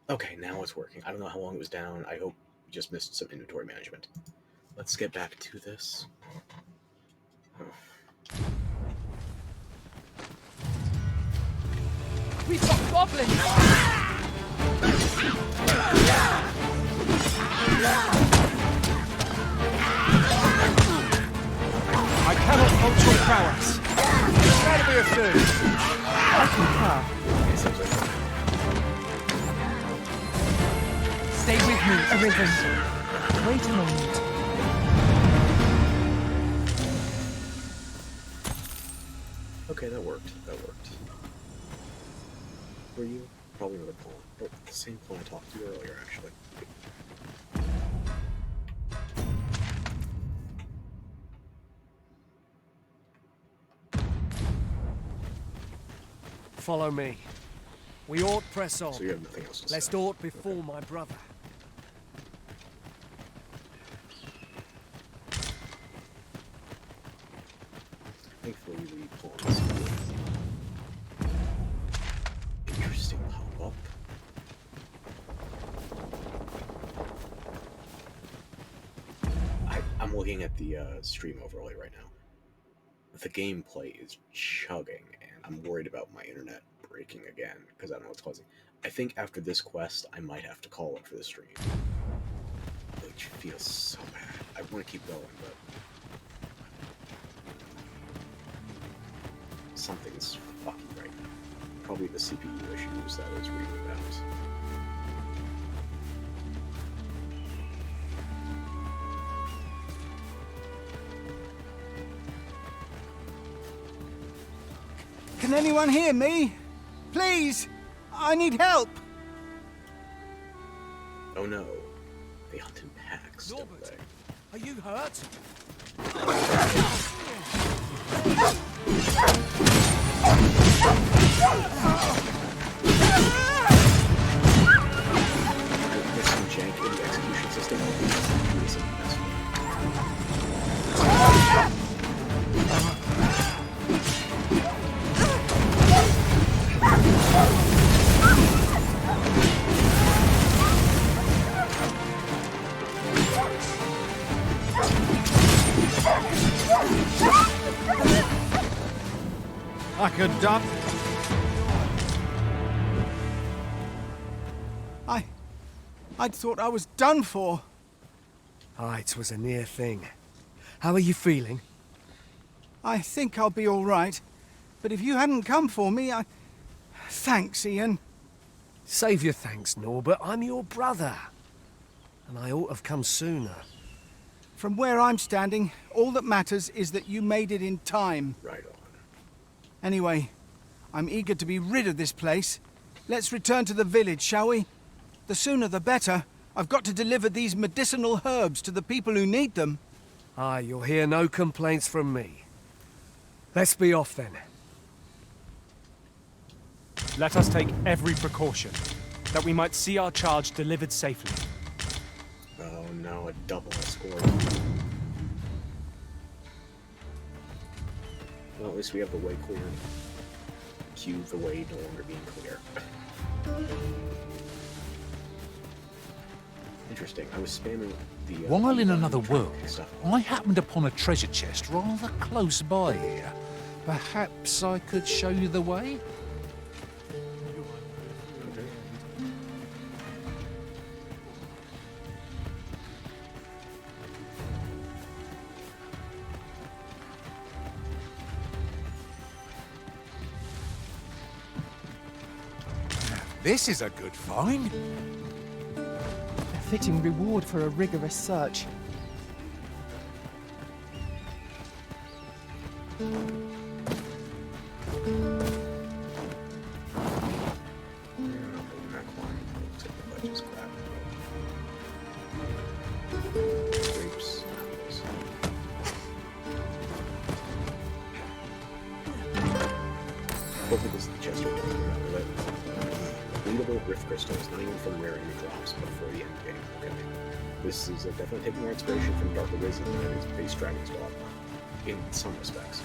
Okay, now it's working. I don't know how long it was down. I hope we just missed some inventory management. Let's get back to this. We've got goblins! I cannot halt your prowess. That'll be a thing. I concur. Stay with me, Arisen. Wait a moment. Okay, that worked. That worked. Were you? Probably another pawn. Oh, the same pawn I talked to earlier, actually. Follow me. We ought press on. So you have nothing else to Lest say. aught befall my brother. Thankfully, the pawns. Interesting pop-up. I'm looking at the stream overlay right now. The gameplay is chugging, and I'm worried about my internet breaking again, because I don't know what's causing. I think after this quest, I might have to call it for the stream. Which feels so bad. I want to keep going, but something's fucky right now. Probably the CPU issues that I was reading about. Can anyone hear me? Please! I need help! Oh no. They hunt in packs, don't Norbert, they? are you hurt? There's some jank in the execution system. It's a mess. I could dump. I'd thought I was done for. Ah, it was a near thing. How are you feeling? I think I'll be all right. But if you hadn't come for me, Thanks, Ian. Save your thanks, Norbert. I'm your brother. And I ought to have come sooner. From where I'm standing, all that matters is that you made it in time. Right on. Anyway, I'm eager to be rid of this place. Let's return to the village, shall we? The sooner the better. I've got to deliver these medicinal herbs to the people who need them. Ah, you'll hear no complaints from me. Let's be off then. Let us take every precaution, that we might see our charge delivered safely. Oh no, a double escort. Well, at least we have the way cleared. Cue the way no longer being clear. Interesting. I was spamming the... While in another trying to world, pick stuff. I happened upon a treasure chest rather close by here. Perhaps I could show you the way? This is a good find. A fitting reward for a rigorous search. Hopefully this is the chest we're looking at. Bleedable rift crystals, not even from rare enemy drops, but for the end game. Okay. This is definitely taking more inspiration from Dark Arisen and its base Dragon's Dogma, in some respects.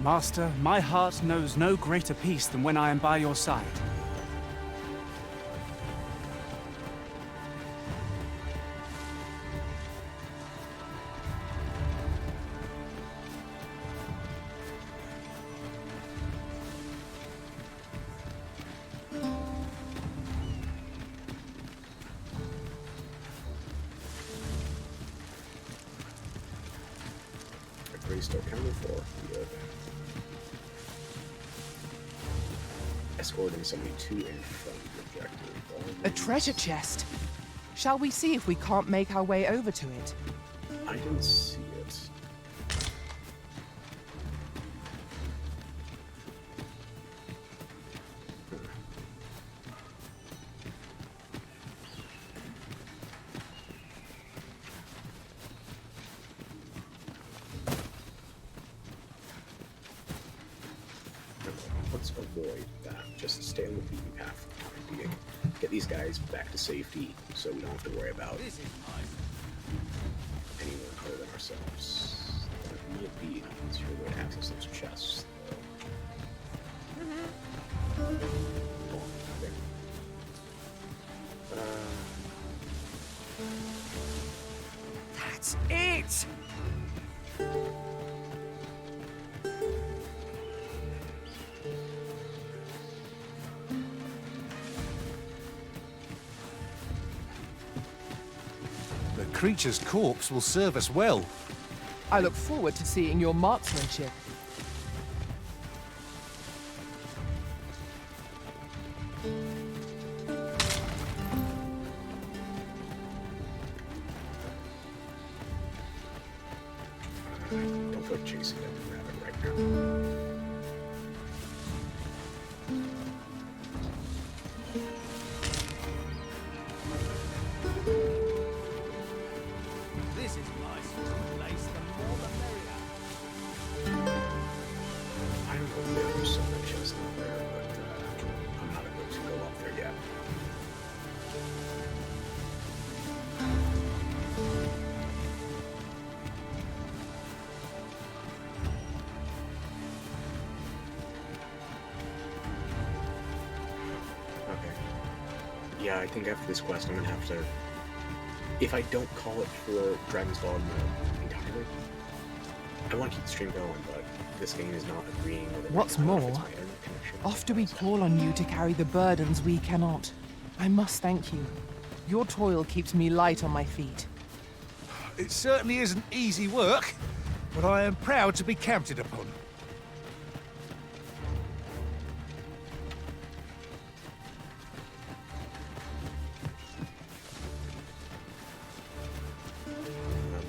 Master, my heart knows no greater peace than when I am by your side. still counted for. Good. Escorting somebody to and from the objective. A treasure chest. Shall we see if we can't make our way over to it? I don't see it. Let's avoid that. Just stay on the beaten path for the time being. Get these guys back to safety so we don't have to worry about anyone other than ourselves. That would be an easier way to access those chests, though. Oh, okay. That's it! The creature's corpse will serve us well. I look forward to seeing your marksmanship. Don't put chasing down the rabbit right now. This is nice place, the more the merrier. I don't know if there's so much chest out there, but I'm not about to go up there yet. Okay. Yeah, I think after this quest I'm gonna have to... If I don't call it for Dragon's Dogma entirely, I want to keep the stream going, but this game is not agreeing with it. What's I don't know if more, it's my internet connection. After we call on you to carry the burdens we cannot, I must thank you. Your toil keeps me light on my feet. It certainly isn't easy work, but I am proud to be counted upon.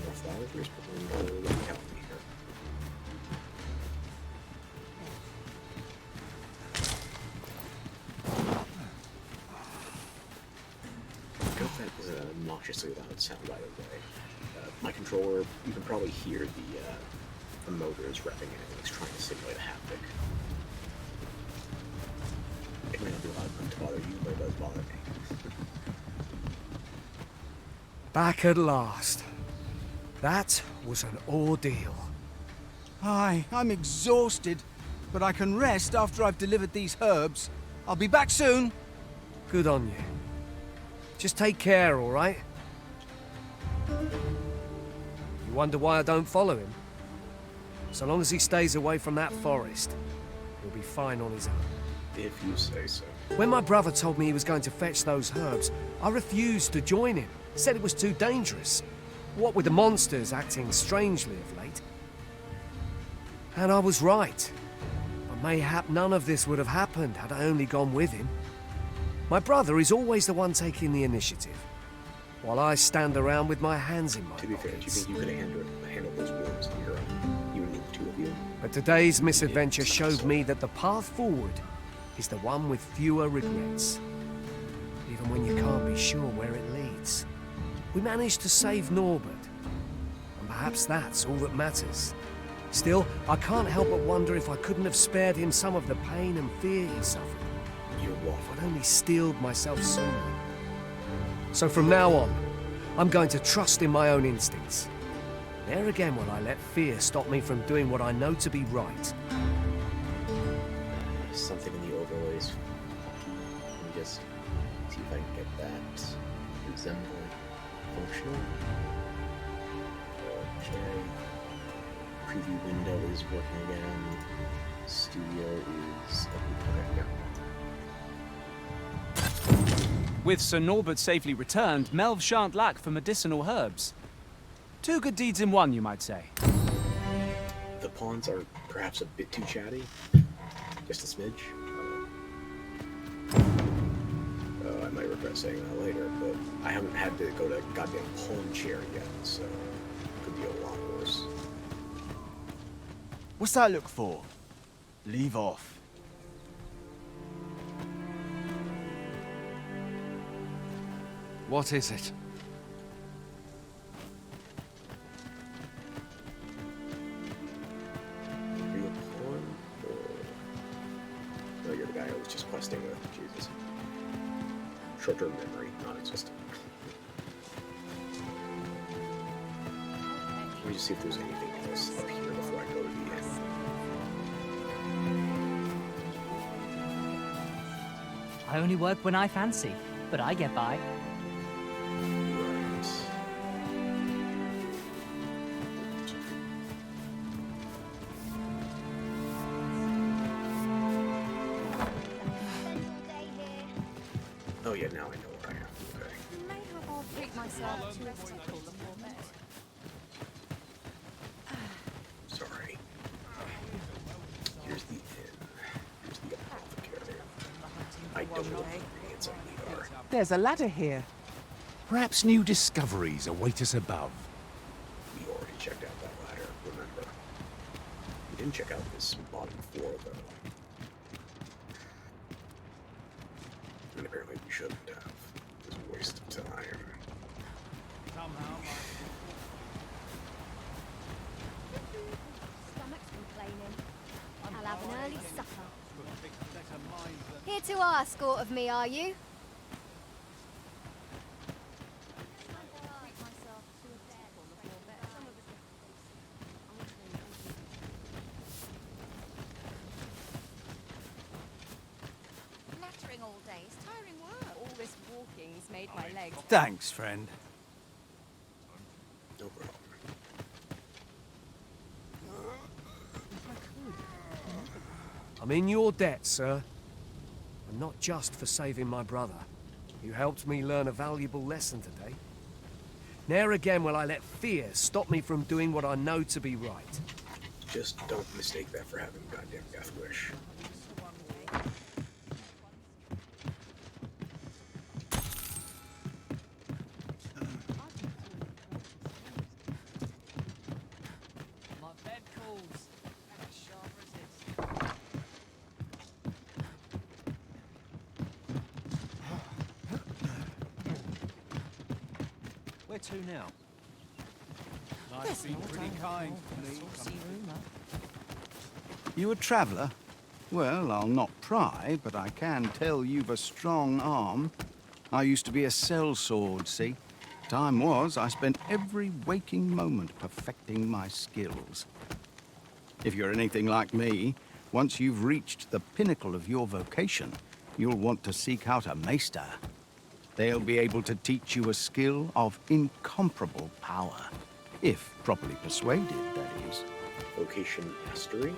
More flowers, but we'll let me help me here. Got that is an obnoxiously loud sound, by the way. My controller, you can probably hear the motors revving and it's trying to simulate a haptic. It may not be loud enough to bother you, but it does bother me. Back at last. That was an ordeal. Aye, I'm exhausted, but I can rest after I've delivered these herbs. I'll be back soon. Good on you. Just take care, all right? You wonder why I don't follow him? So long as he stays away from that forest, he'll be fine on his own. If you say so. When my brother told me he was going to fetch those herbs, I refused to join him. Said it was too dangerous. What with the monsters acting strangely of late. And I was right. But mayhap none of this would have happened had I only gone with him. My brother is always the one taking the initiative, while I stand around with my hands in my To be fair, do you pockets. think you could have handled those wounds on your own? You and the two of you? But today's misadventure showed me that the path forward is the one with fewer regrets. Even when you can't be sure where it leads. We managed to save Norbert, and perhaps that's all that matters. Still, I can't help but wonder if I couldn't have spared him some of the pain and fear he suffered. You're If waffling. I'd only steeled myself sooner. So from now on, I'm going to trust in my own instincts. Ne'er again will I let fear stop me from doing what I know to be right. Something in the overlays. Let me just see if I can get that resemble functional. Okay. Preview window is working again. Studio is okay. Yeah. With Sir Norbert safely returned, Melv shan't lack for medicinal herbs. Two good deeds in one, you might say. pawns are perhaps a bit too chatty. Just a smidge. I might regret saying that later, but I haven't had to go to goddamn pawn chair yet, so it could be a lot worse. What's that look for? Leave off. What is it? Are you a pawn, or... No, you're the guy I was just questing with. Jesus. Short-term memory, non-existent. Let me just see if there's anything else up here before I go to the end. I only work when I fancy, but I get by. Right. Oh yeah, now I know where I am. Okay. May have I'll treat myself to a tickle before bed. Sorry. Here's the inn. Here's the apothecary. I don't know what ingredients I need are. There's a ladder here. Perhaps new discoveries await us above. We already checked out that ladder, remember? We didn't check out this bottom floor, though. And apparently we shouldn't have. It was a waste of time. Stomach's complaining. I'll have an early supper. Here to ask aught of me, are you? Nattering all day is tiring work. All this walking's made my legs. Thanks, friend. No problem. I'm in your debt, sir. And not just for saving my brother. You helped me learn a valuable lesson today. Ne'er again will I let fear stop me from doing what I know to be right. Just don't mistake that for having a goddamn death wish. My bed calls. Sharp resist. Where to now? That's been pretty kind. See rumour. You a traveller? Well, I'll not pry, but I can tell you've a strong arm. I used to be a sellsword, see? Time was, I spent every waking moment perfecting my skills. If you're anything like me, once you've reached the pinnacle of your vocation, you'll want to seek out a maester. They'll be able to teach you a skill of incomparable power. If properly persuaded, that is. Vocation mastery?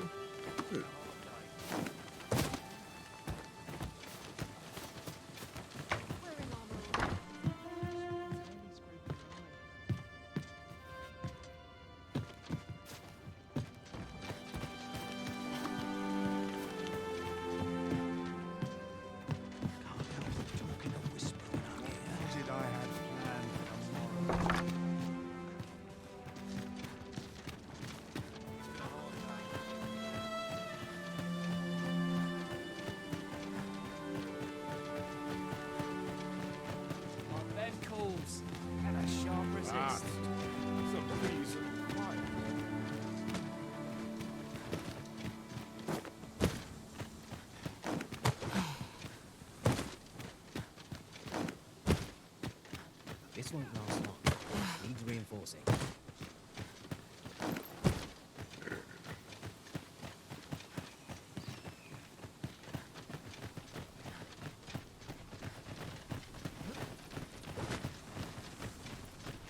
My bed calls. And a sharp resist. This won't last long. Needs reinforcing.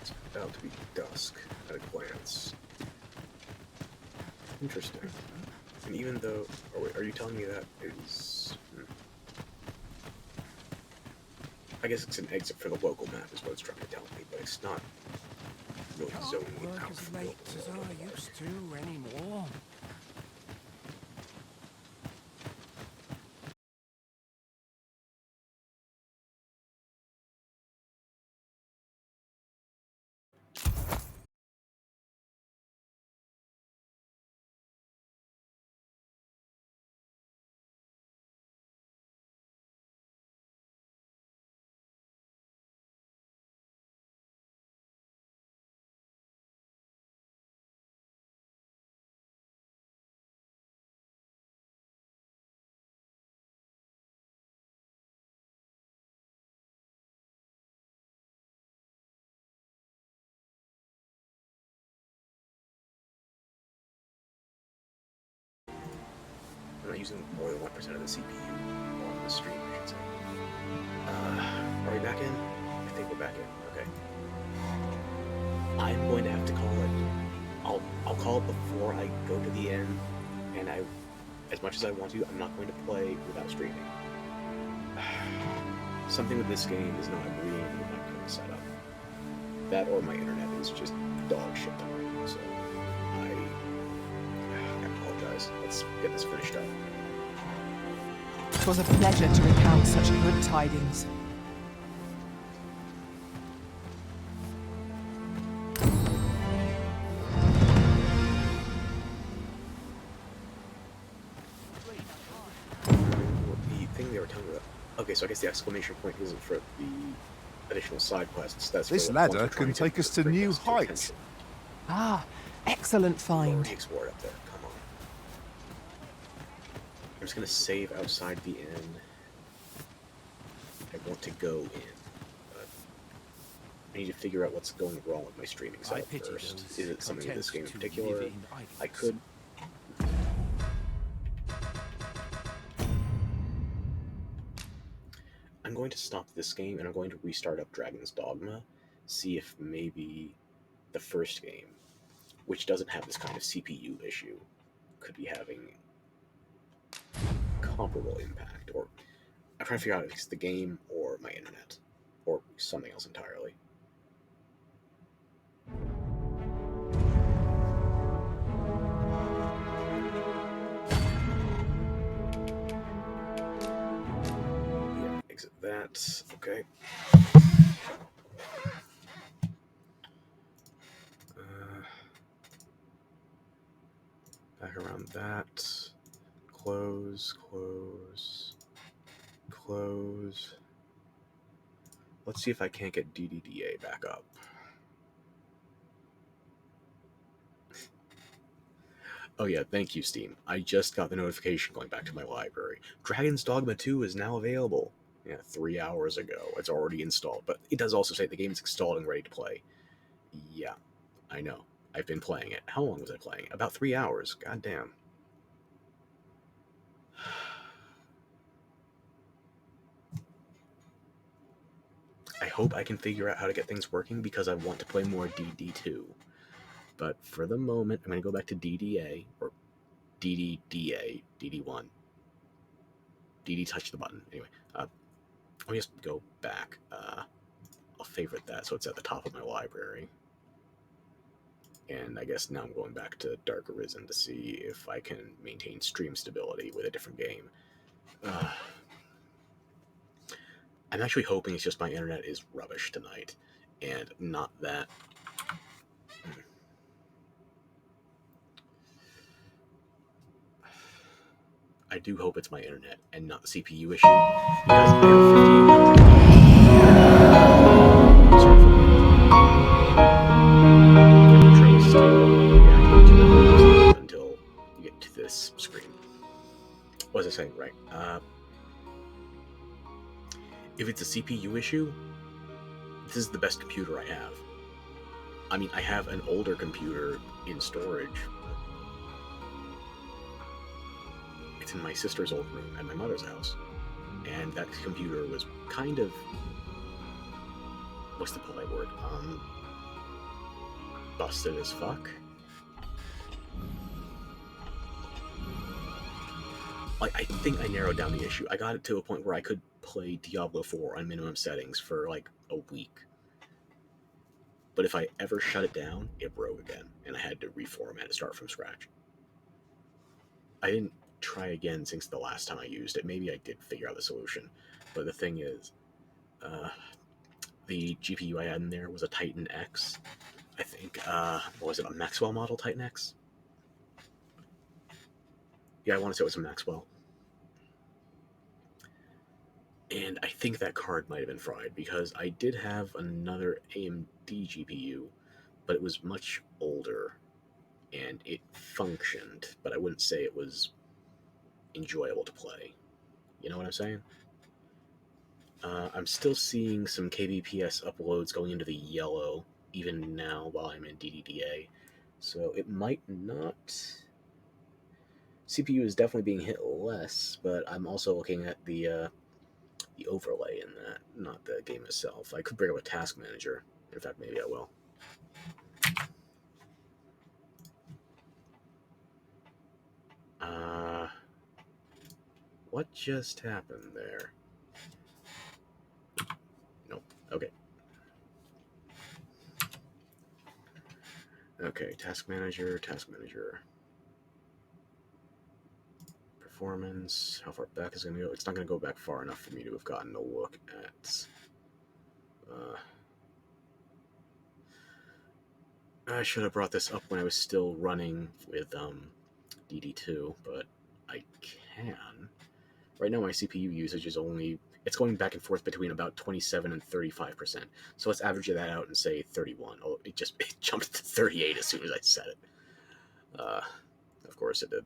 It's about to be dusk at a glance. Interesting. And even though... Oh wait, are you telling me that is... I guess it's an exit for the local map is what it's trying to tell me, but it's not really zoning me out from the open world. to anymore. not using more than 1% of the CPU on the stream, I should say. Are we back in? I think we're back in. Okay. I'm going to have to call it. I'll call it before I go to the end, and as much as I want to, I'm not going to play without streaming. Something with this game is not agreeing with my current setup. That or my internet is just dog shit tonight, so I apologize. Let's get this finished up. It was a pleasure to recount such good tidings. The thing they were telling me about. Okay, so I guess the exclamation point isn't for the additional side quests. That's This for the ladder ones we're can trying take us to bring new us heights. attention. Ah, excellent We've find. already explored up there. Come on. I'm just gonna save outside the inn. I want to go in, but I need to figure out what's going wrong with my streaming I setup pity first. those Is it something with this game in content to particular? live in idleness. I could. I'm going to stop this game and I'm going to restart up Dragon's Dogma, see if maybe the first game, which doesn't have this kind of CPU issue, could be having comparable impact. Or I'm trying to figure out if it's the game or my internet, or something else entirely. Yeah, exit that. Okay. Back around that. Close, close, close. Let's see if I can't get DDDA back up. Oh yeah, thank you, Steam. I just got the notification going back to my library. Dragon's Dogma 2 is now available. Yeah, 3 hours ago. It's already installed, but it does also say the game is installed and ready to play. Yeah, I know. I've been playing it. How long was I playing? About 3 hours. God damn. I hope I can figure out how to get things working because I want to play more DD2. But for the moment, I'm going to go back to DDA, or DDDA, DD1. DD touch the button. Anyway, let me just go back. I'll favorite that so it's at the top of my library. And I guess now I'm going back to Dark Arisen to see if I can maintain stream stability with a different game. I'm actually hoping it's just my internet is rubbish tonight, and not that. I do hope it's my internet and not the CPU issue. Because I have 5800. Sorry for the intro is still reacting to the until you get to this screen. What was I saying? Right. If it's a CPU issue, this is the best computer I have. I mean, I have an older computer in storage. It's in my sister's old room at my mother's house. And that computer was kind of... what's the polite word? Busted as fuck. Like, I think I narrowed down the issue. I got it to a point where I could play Diablo 4 on minimum settings for like a week. But if I ever shut it down, it broke again, and I had to reformat and start from scratch. I didn't try again since the last time I used it. Maybe I did figure out the solution, but the thing is, the GPU I had in there was a Titan X. I think, what was it, a Maxwell model Titan X? Yeah, I want to say it was a Maxwell. And I think that card might have been fried, because I did have another AMD GPU, but it was much older, and it functioned, but I wouldn't say it was enjoyable to play. You know what I'm saying? I'm still seeing some kbps uploads going into the yellow, even now while I'm in DDDA, so it might not CPU is definitely being hit less, but I'm also looking at the overlay in that, not the game itself. I could bring up a task manager. In fact, maybe I will. What just happened there? Nope. Okay. Okay, task manager. Performance. How far back is it going to go? It's not going to go back far enough for me to have gotten a look at. I should have brought this up when I was still running with DD2, but I can. Right now my CPU usage is only, it's going back and forth between about 27 and 35%. So let's average that out and say 31. Oh, it jumped to 38 as soon as I said it. Of course it did.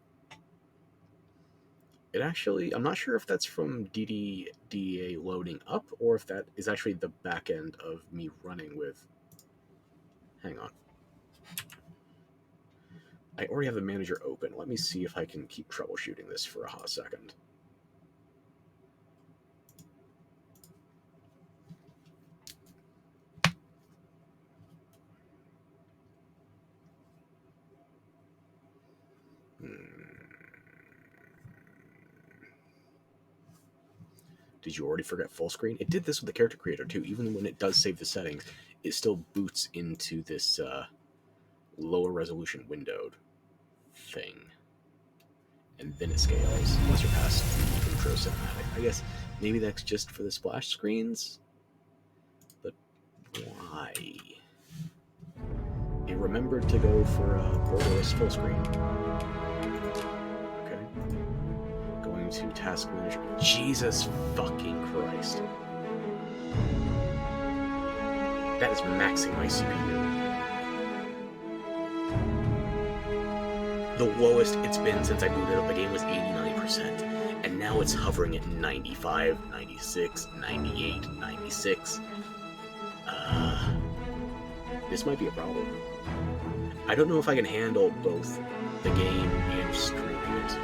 It actually, I'm not sure if that's from DDA loading up or if that is actually the back end of me running with. Hang on. I already have the manager open. Let me see if I can keep troubleshooting this for a hot second. Did you already forget full screen? It did this with the character creator too. Even when it does save the settings, it still boots into this lower resolution windowed thing. And then it scales once you're past the intro cinematic. I guess maybe that's just for the splash screens? But why? It remembered to go for borderless full screen. Okay. Going to task manager. Jesus fucking Christ. That is maxing my CPU. The lowest it's been since I booted up the game was 89%, and now it's hovering at 95, 96, 98, 96. This might be a problem. I don't know if I can handle both the game and streaming it.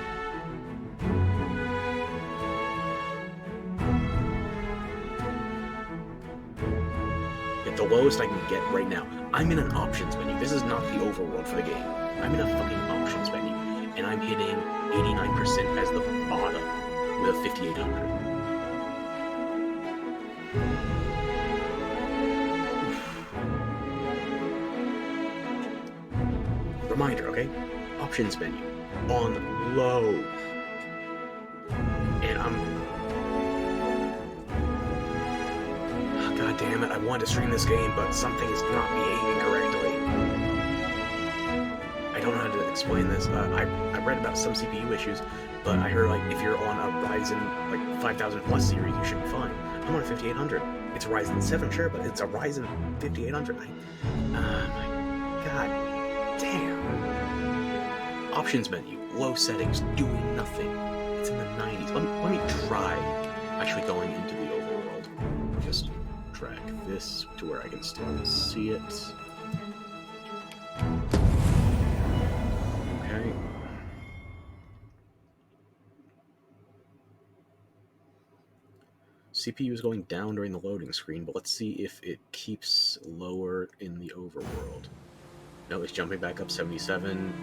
At the lowest I can get right now, I'm in an options menu. This is not the overworld for the game. I'm in a fucking options menu, and I'm hitting 89% as the bottom with a 5800. Reminder, okay? Options menu on low. And God damn it, I wanted to stream this game, but something is not behaving correctly. I don't know how to explain this. I read about some CPU issues, but I heard, like, if you're on a Ryzen, like, 5000 plus series, you should be fine. I'm on a 5800. It's a Ryzen 7, sure, but it's a Ryzen 5800. My God damn. Options menu, low settings, doing nothing. It's in the 90s. Let me try actually going into the overworld. Just drag this to where I can still see it. Okay. CPU is going down during the loading screen, but let's see if it keeps lower in the overworld. No, it's jumping back up 77,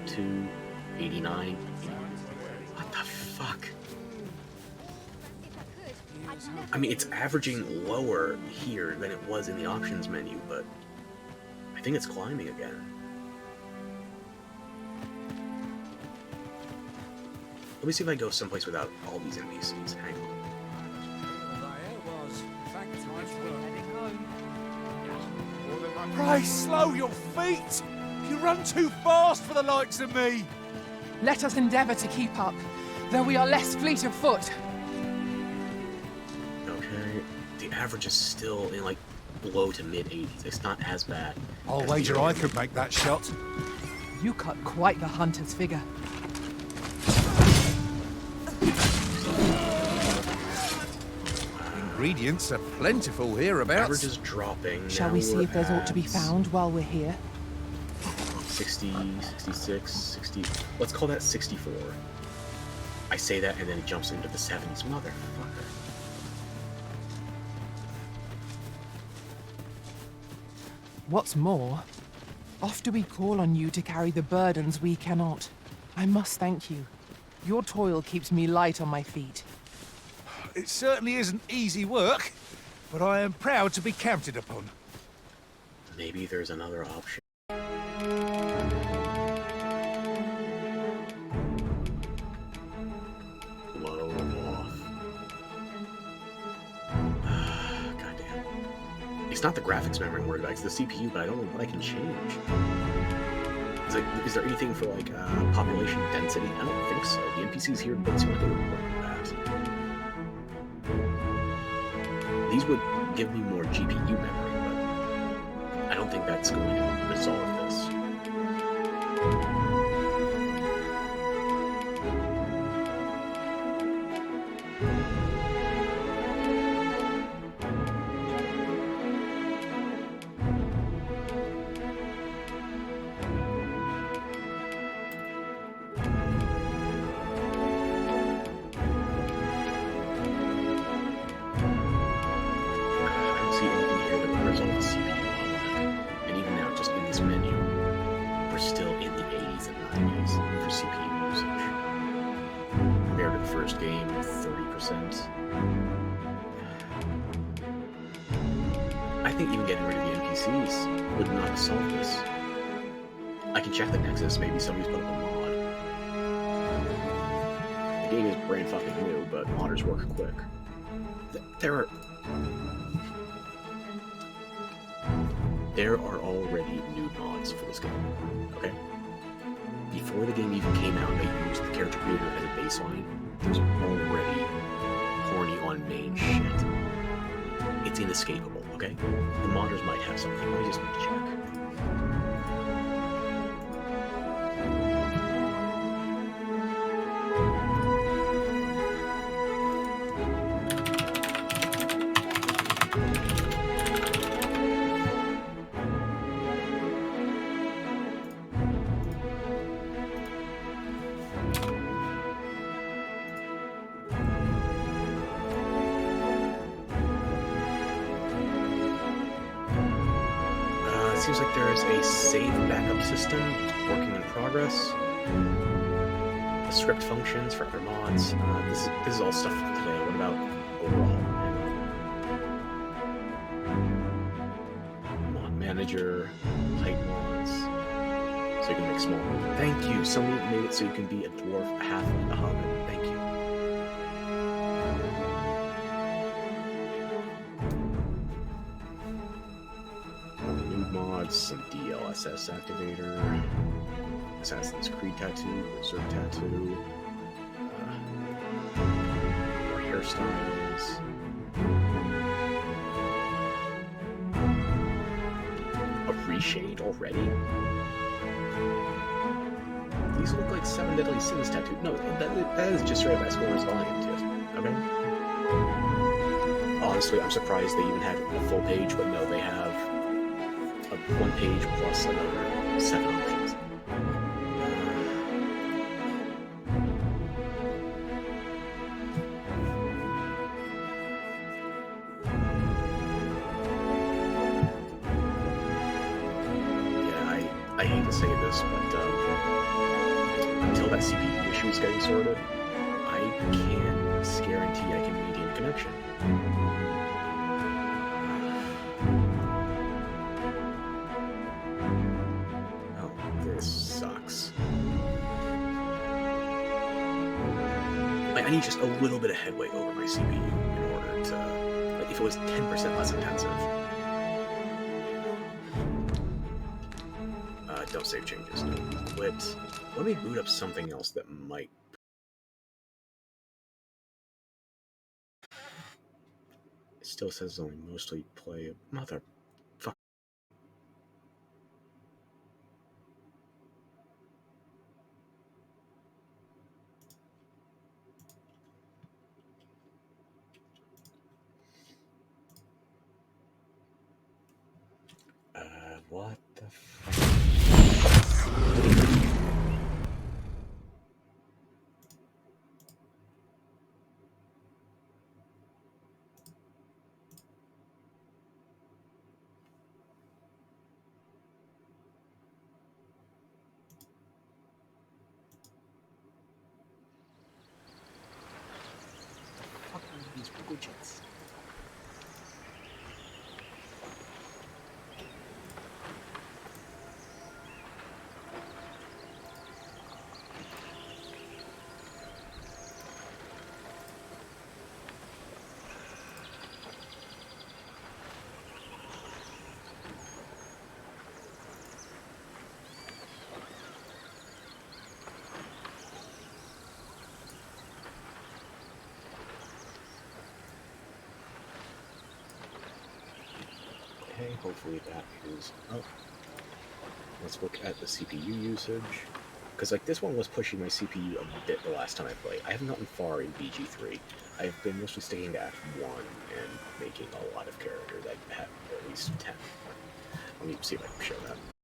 82, 89. What the fuck? I mean, it's averaging lower here than it was in the options menu, but I think it's climbing again. Let me see if I go someplace without all these NPCs. Hang on. Pray slow your feet! You run too fast for the likes of me! Let us endeavour to keep up, though we are less fleet of foot. Okay, the average is still in like low to mid 80s. It's not as bad. I'll wager I could make that shot. You cut quite the hunter's figure. Ingredients are plentiful hereabouts. Average is dropping. Shall we see if there's aught to be found while we're here? 60, 66, 60. Let's call that 64. I say that and then it jumps into the 70s. Motherfucker. What's more, oft do we call on you to carry the burdens we cannot. I must thank you. Your toil keeps me light on my feet. It certainly isn't easy work, but I am proud to be counted upon. Maybe there's another option. Low off. Goddamn. It's not the graphics memory I'm worried about, it's the CPU, but I don't know what I can change. Is there anything for, like, population density? I don't think so. The NPCs here don't seem like they would work with that. These would give me more GPU memory, but I don't think that's going to resolve this. I think even getting rid of the NPCs would not solve this. I can check the Nexus, maybe somebody's put up a mod. The game is brand fucking new, but modders work quick. There are already new mods for this game, okay? Before the game even came out, they used the character creator as a baseline. There's already horny on main shit. It's inescapable, okay? The modders might have something. Let me just check. Seems like there is a save backup system working in progress. The script functions for other mods. This is all stuff for today. What about overall? Mod manager, height mods, so you can make small. Thank you. Somebody made it so you can be a dwarf, a halfling, a hobbit. Thank you. Some DLSS activator, Assassin's Creed tattoo, Berserk tattoo, more hairstyles, a reshade already? These look like 7 Deadly Sins tattoo. No, that is just straight up Escobar's volume too, okay? Honestly, I'm surprised they even have a full page, but no, they have one page plus another 7 options. Yeah, I hate to say this, but until that CPU issue is getting sorted, I can't guarantee I can maintain connection. I need just a little bit of headway over my CPU in order to, like, if it was 10% less intensive. Don't save changes. No. Quit. Let me boot up something else that might. It still says only mostly play. Mother. What the fuck? widgets. Okay, hopefully that is up. Let's look at the CPU usage. Because, like, this one was pushing my CPU a bit the last time I played. I haven't gotten far in BG3. I've been mostly sticking to Act 1 and making a lot of characters. I have at least 10. Let me see if I can show that.